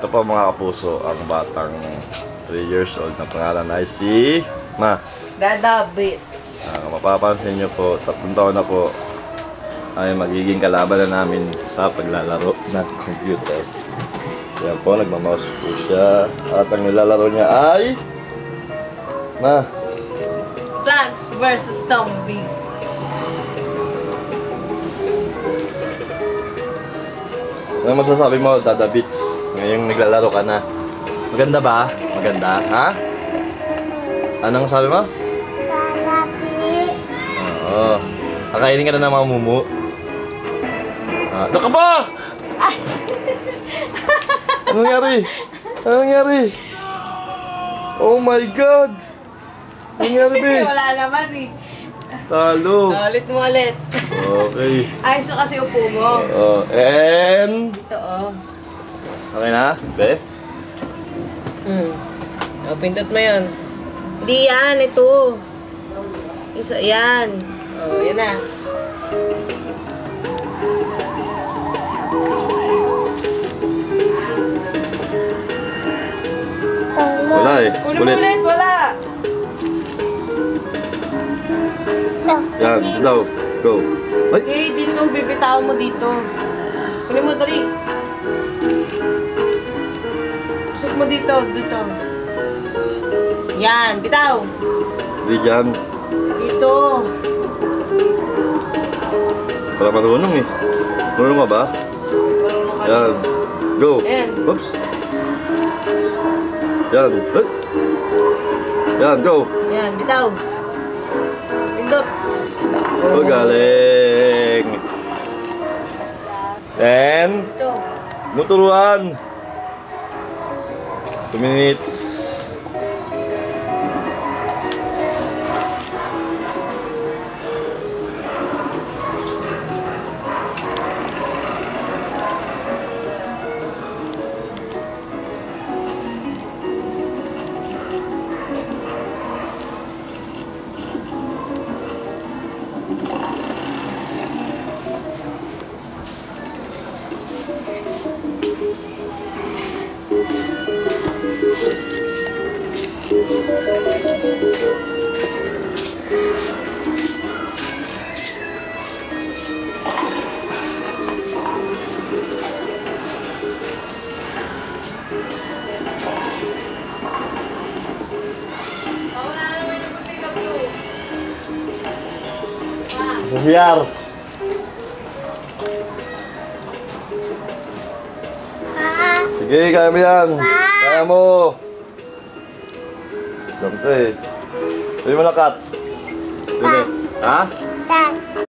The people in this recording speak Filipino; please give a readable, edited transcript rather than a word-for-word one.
Ito po mga kapuso, ang batang 3 years old na pangalan ay si Ma. Dada Bits. Mapapansin nyo po, 3 taon na po ay magiging kalaban na namin sa paglalaro ng computer. Yan po, nagmamouse po siya. At ang nilalaro niya ay Ma. Plants vs. Zombies. Ano masasabi mo, Dada Beats? Ngayong naglalaro ka na. Maganda ba? Maganda, ha? Anong sabi mo? Kalabi. Oo. Kakainin ka na ng mga mumu. Doon ka ba? Anong nangyari? Anong nangyari? Oh my God! Anong nangyari, be? Wala naman eh. Talo. Ulit mo ulit. Okay. Ayos mo kasi upo mo. And... Ito oh. Okay na, be? Pindot mo yun. Hindi yan, ito. Isa, yan. Oh, yan na. Wala eh. Ulit, wala. Yan, daw. Go. Ay! Eh, dito, bibitaw mo dito. Kunin mo, dali. Pusok mo dito, dito. Yan, bitaw. Di dyan. Dito. Para marunong eh. Marunong ka ba? Marunong ka Yan. dito. Go. Yan. Oops. Yan. Hey. Yan, go. Yan, bitaw. Pindot. Oh, galing. And, Ito. muturuan. 2 minutes. Sa CR. Sige, kaya mo yan. Kaya mo. Ganito eh. Sabi mo na, Kat. Dili. Ha? Tan.